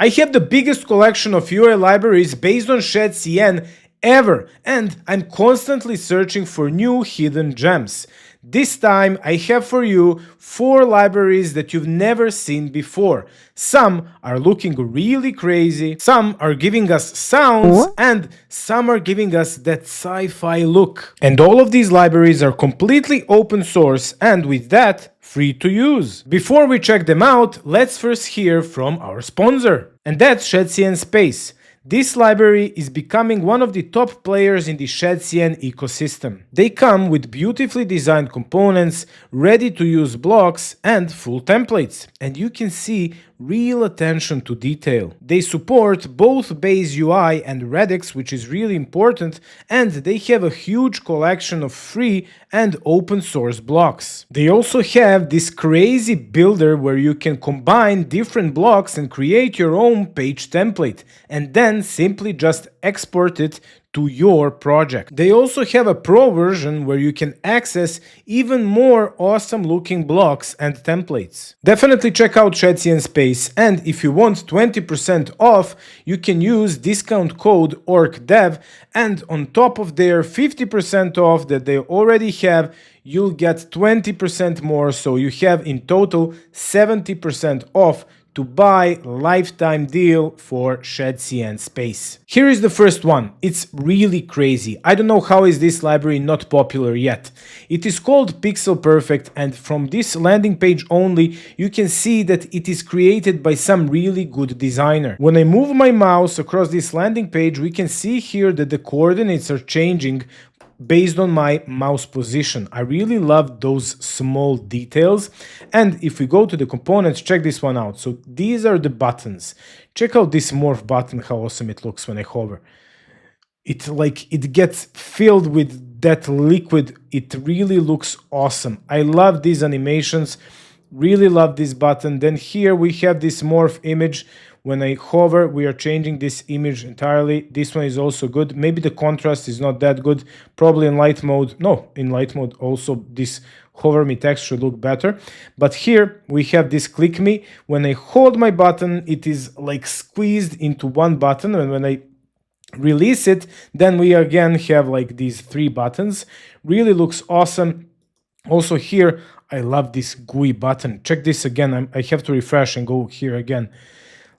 I have the biggest collection of UI libraries based on Shadcn ever, and I'm constantly searching for new hidden gems. This time I have for you 4 libraries that you've never seen before. Some are looking really crazy, some are giving us sounds, and some are giving us that sci-fi look. And all of these libraries are completely open source and with that, free to use. Before we check them out, let's first hear from our sponsor. And that's Shadcn Space. This library is becoming one of the top players in the Shadcn ecosystem. They come with beautifully designed components, ready-to-use blocks, and full templates. And you can see real attention to detail. They support both base UI and Redux, which is really important, and they have a huge collection of free and open source blocks. They also have this crazy builder where you can combine different blocks and create your own page template, and then simply just export it to your project. They also have a pro version where you can access even more awesome looking blocks and templates. Definitely check out Shadcn Space, and if you want 20% off, you can use discount code OrcDev, and on top of their 50% off that they already have, you'll get 20% more, so you have in total 70% off to buy lifetime deal for Shadcn Space. Here is the first one. It's really crazy. I don't know how is this library not popular yet. It is called Pixel Perfect, and from this landing page only you can see that it is created by some really good designer. When I move my mouse across this landing page, we can see here that the coordinates are changing based on my mouse position. I really love those small details. And if we go to the components, check this one out. So these are the buttons. Check out this morph button, how awesome it looks when I hover. It gets filled with that liquid. It really looks awesome. I love these animations. Really love this button. Then here we have this morph image. When I hover, we are changing this image entirely. This one is also good. Maybe the contrast is not that good. Probably in light mode. No, in light mode also this hover me text should look better. But here we have this click me. When I hold my button, it is like squeezed into one button. And when I release it, then we again have like these 3 buttons. Really looks awesome. Also here, I love this GUI button. Check this again. I have to refresh and go here again.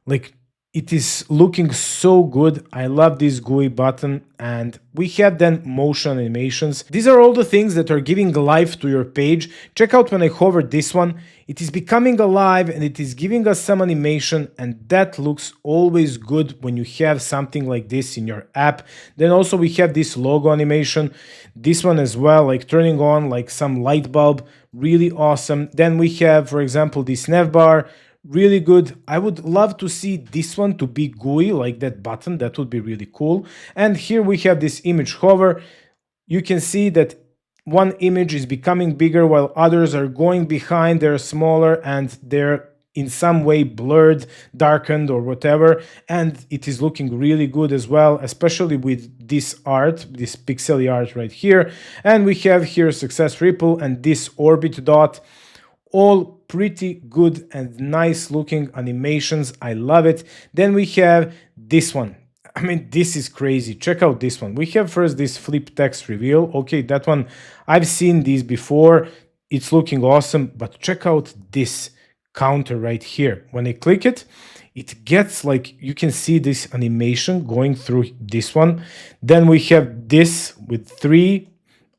Like, it is looking so good. I love this GUI button, and we have then motion animations. These are all the things that are giving life to your page. Check out when I hover this one, it is becoming alive and it is giving us some animation, and that looks always good when you have something like this in your app. Then also we have this logo animation, this one as well, like turning on like some light bulb, really awesome. Then we have, for example, this nav bar. Really good. I would love to see this one to be GUI, like that button. That would be really cool. And here we have this image hover. You can see that one image is becoming bigger while others are going behind. They're smaller and they're in some way blurred, darkened, or whatever. And it is looking really good as well, especially with this art, this pixely art right here. And we have here success ripple and this orbit dot. All pretty good and nice looking animations. I love it. Then we have this one. I mean, this is crazy. Check out this one. We have first this flip text reveal. Okay, that one, I've seen these before. It's looking awesome, but check out this counter right here. When I click it, it gets like, you can see this animation going through this one. Then we have this with 3.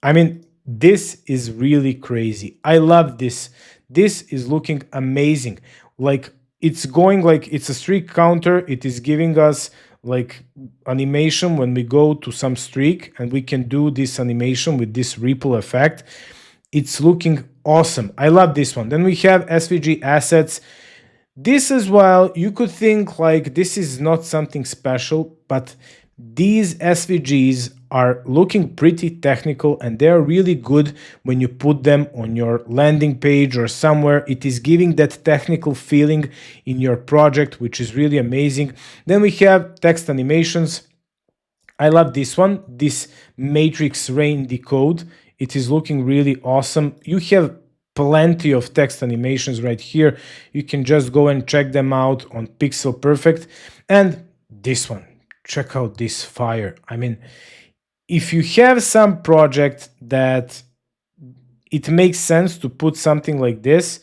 I mean, this is really crazy. I love this. This is looking amazing. Like, it's going like it's a streak counter. It is giving us like animation when we go to some streak, and we can do this animation with this ripple effect. It's looking awesome. I love this one. Then we have SVG assets. This as well, you could think like this is not something special, but these SVGs are looking pretty technical, and they're really good when you put them on your landing page or somewhere. It is giving that technical feeling in your project, which is really amazing. Then we have text animations. I love this one, this matrix rain decode. It is looking really awesome. You have plenty of text animations right here. You can just go and check them out on Pixel Perfect. And this one, check out this fire. I mean, if you have some project that it makes sense to put something like this,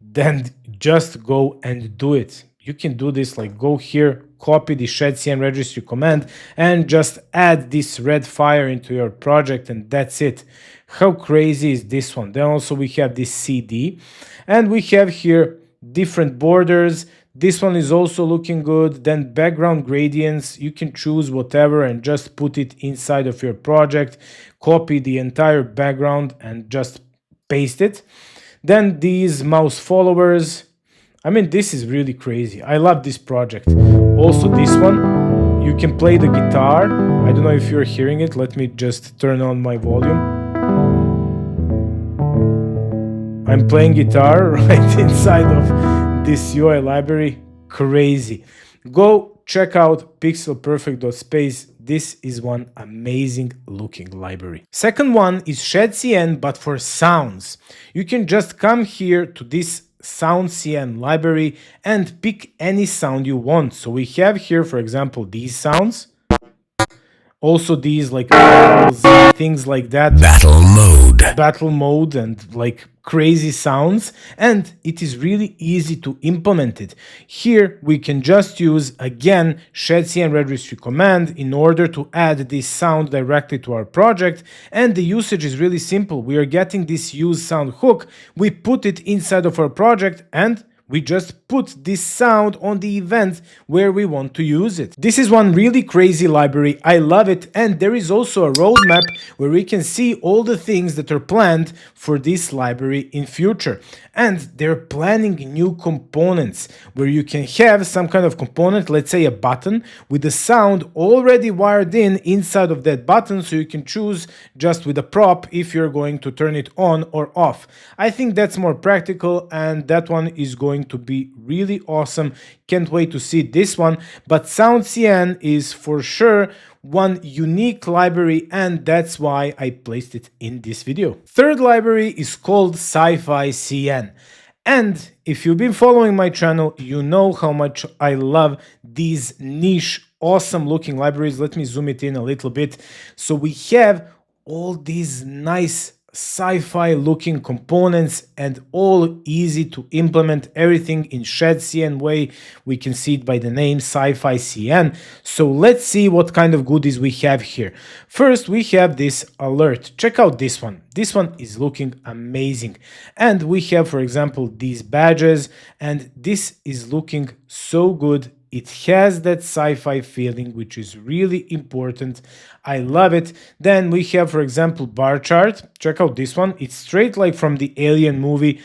then just go and do it. You can do this, like go here, copy the Shadcn registry command, and just add this red fire into your project, and that's it. How crazy is this one? Then also we have this CD, and we have here different borders. This one is also looking good. Then background gradients, you can choose whatever and just put it inside of your project, copy the entire background and just paste it. Then these mouse followers, I mean, this is really crazy. I love this project. Also this one, you can play the guitar. I don't know if you're hearing it. Let me just turn on my volume. I'm playing guitar right inside of this UI library. Crazy. Go check out pixelperfect.space. This is one amazing looking library. Second one is Shadcn, but for sounds. You can just come here to this SoundCN library and pick any sound you want. So we have here, for example, these sounds. Also these like things like that. Battle mode and like crazy sounds, and it is really easy to implement it. Here we can just use again Shadcn registry command in order to add this sound directly to our project, and the usage is really simple. We are getting this use sound hook, we put it inside of our project, and we just put this sound on the event where we want to use it. This is one really crazy library. I love it. And there is also a roadmap where we can see all the things that are planned for this library in future. And they're planning new components where you can have some kind of component, let's say a button, with the sound already wired in inside of that button, so you can choose just with a prop if you're going to turn it on or off. I think that's more practical, and that one is going to be really awesome. Can't wait to see this one. But SoundCN is for sure one unique library, and that's why I placed it in this video. Third library is called Sci-fi CN. And if you've been following my channel, you know how much I love these niche, awesome looking libraries. Let me zoom it in a little bit. So we have all these nice sci-fi looking components and all easy to implement, everything in Shadcn way. We can see it by the name Sci-fi CN. So let's see what kind of goodies we have here. First, we have this alert. Check out this one. This one is looking amazing. And we have, for example, these badges, and this is looking so good. It has that sci-fi feeling, which is really important. I love it. Then we have, for example, bar chart. Check out this one. It's straight like from the Alien movie.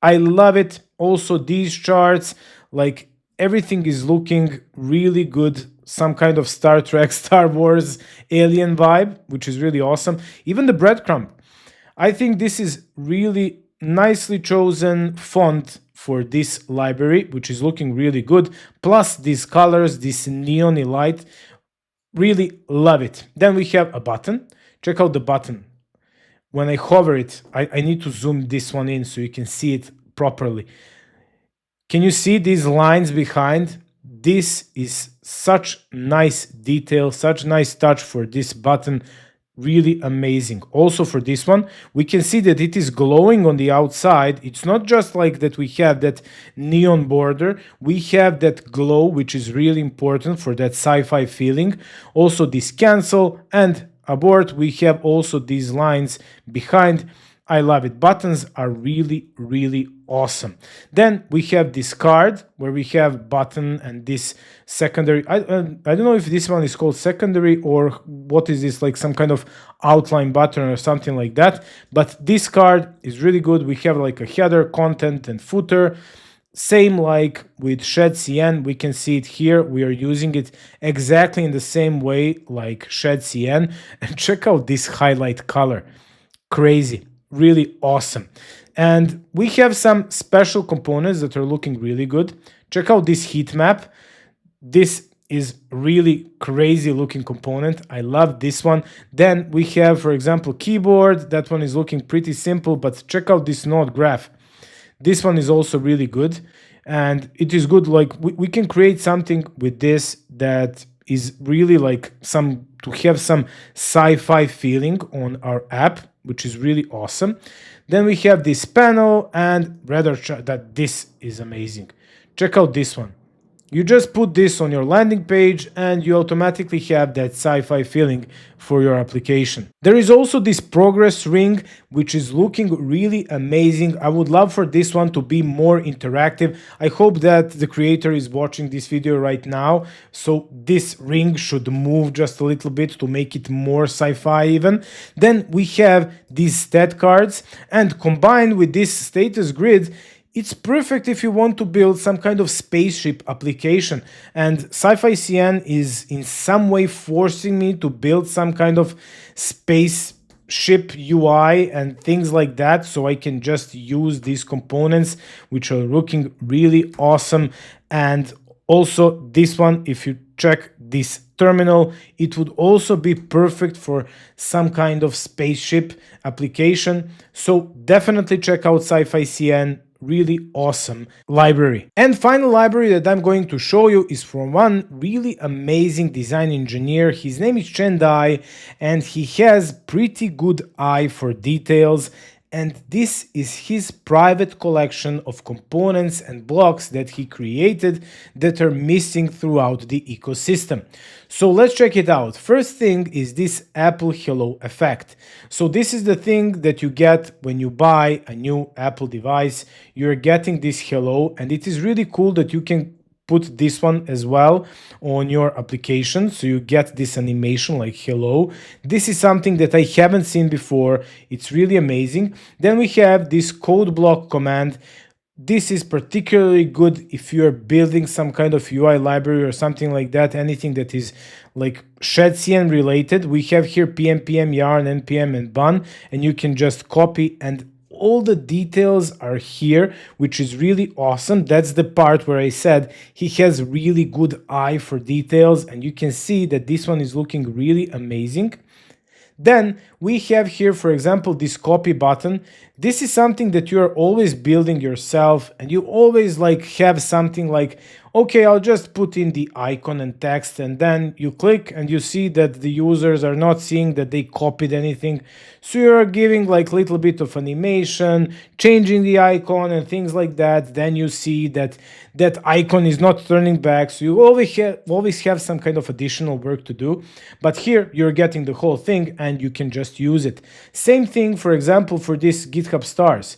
I love it. Also these charts, like everything is looking really good. Some kind of Star Trek, Star Wars, Alien vibe, which is really awesome. Even the breadcrumb. I think this is really nicely chosen font for this library, which is looking really good. Plus these colors, this neon light, really love it. Then we have a button. Check out the button. When I hover it, I need to zoom this one in so you can see it properly. Can you see these lines behind? This is such nice detail, such nice touch for this button. Really amazing. Also for this one, we can see that it is glowing on the outside. It's not just like that we have that neon border. We have that glow, which is really important for that sci-fi feeling. Also this cancel and abort. We have also these lines behind. I love it. Buttons are really, really awesome. Then we have this card where we have button and this secondary. I don't know if this one is called secondary or what is this, like some kind of outline button or something like that. But this card is really good. We have like a header, content, and footer. Same like with Shadcn, we can see it here. We are using it exactly in the same way like Shadcn. And check out this highlight color. Crazy. Really awesome. And we have some special components that are looking really good. Check out this heat map. This is really crazy looking component. I love this one. Then we have, for example, keyboard. That one is looking pretty simple, but check out this node graph. This one is also really good. And it is good, like we can create something with this that is really like to have some sci-fi feeling on our app, which is really awesome. Then we have this panel, and rather that this is amazing. Check out this one. You just put this on your landing page and you automatically have that sci-fi feeling for your application. There is also this progress ring, which is looking really amazing. I would love for this one to be more interactive. I hope that the creator is watching this video right now. So this ring should move just a little bit to make it more sci-fi even. Then we have these stat cards, and combined with this status grid, it's perfect if you want to build some kind of spaceship application. And Sci-Fi CN is in some way forcing me to build some kind of spaceship UI and things like that, so I can just use these components, which are looking really awesome. And also this one, if you check this terminal, it would also be perfect for some kind of spaceship application. So definitely check out Sci-Fi CN. Really awesome library. And final library that I'm going to show you is from one really amazing design engineer. His name is Chen Dai, and he has pretty good eye for details. And this is his private collection of components and blocks that he created that are missing throughout the ecosystem. So let's check it out. First thing is this Apple Hello effect. So this is the thing that you get when you buy a new Apple device. You're getting this hello, and it is really cool that you can put this one as well on your application, so you get this animation like hello. This is something that I haven't seen before. It's really amazing. Then we have this code block command. This is particularly good if you're building some kind of UI library or something like that, anything that is like Shadcn related. We have here pm, yarn, npm, and bun, and you can just copy, and all the details are here, which is really awesome. That's the part where I said he has really good eye for details, and you can see that this one is looking really amazing. Then we have here, for example, this copy button. This is something that you're always building yourself, and you always like have something like, okay, I'll just put in the icon and text, and then you click and you see that the users are not seeing that they copied anything. So you're giving like a little bit of animation, changing the icon and things like that. Then you see that that icon is not turning back. So you always have some kind of additional work to do. But here you're getting the whole thing and you can just use it. Same thing, for example, for this GitHub stars.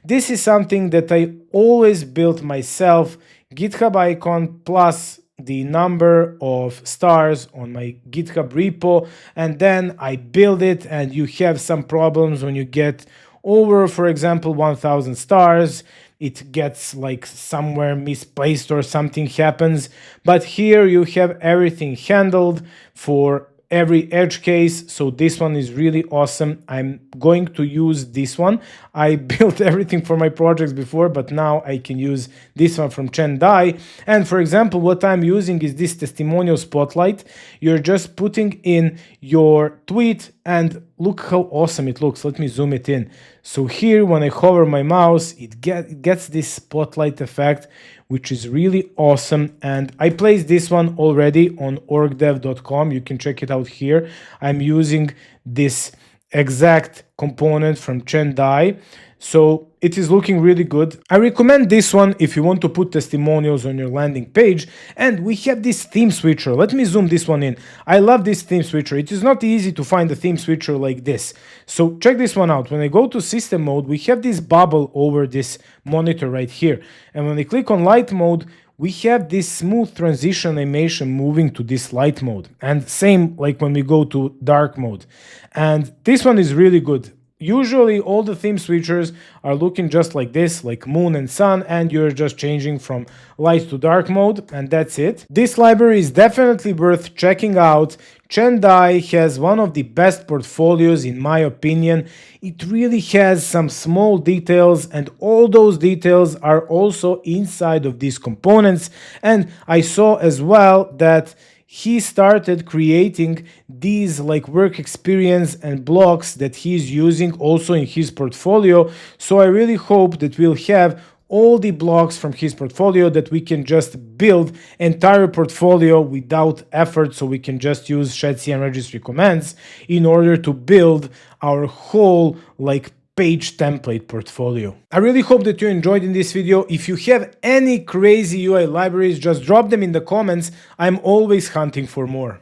This is something that I always built myself. GitHub icon plus the number of stars on my GitHub repo, and then I build it, and you have some problems when you get over, for example, 1000 stars. It gets like somewhere misplaced or something happens, but here you have everything handled for every edge case. So this one is really awesome. I'm going to use this one. I built everything for my projects before, but now I can use this one from Chen Dai. And for example, what I'm using is this testimonial spotlight. You're just putting in your tweet, and look how awesome it looks. Let me zoom it in. So here, when I hover my mouse, it gets this spotlight effect, which is really awesome. And I placed this one already on OrcDev.com. You can check it out here. I'm using this exact component from Chen Dai. So it is looking really good. I recommend this one if you want to put testimonials on your landing page. And we have this theme switcher. Let me zoom this one in. I love this theme switcher. It is not easy to find a theme switcher like this. So check this one out. When I go to system mode, we have this bubble over this monitor right here. And when I click on light mode, we have this smooth transition animation moving to this light mode. And same like when we go to dark mode. And this one is really good. Usually all the theme switchers are looking just like this, like moon and sun, and you're just changing from light to dark mode, and that's it. This library is definitely worth checking out. Chendai has one of the best portfolios in my opinion. It really has some small details, and all those details are also inside of these components. And I saw as well that he started creating these like work experience and blocks that he's using also in his portfolio. So I really hope that we'll have all the blocks from his portfolio, that we can just build entire portfolio without effort, so we can just use Shadcn registry commands in order to build our whole like page template portfolio. I really hope that you enjoyed in this video. If you have any crazy UI libraries, just drop them in the comments. I'm always hunting for more.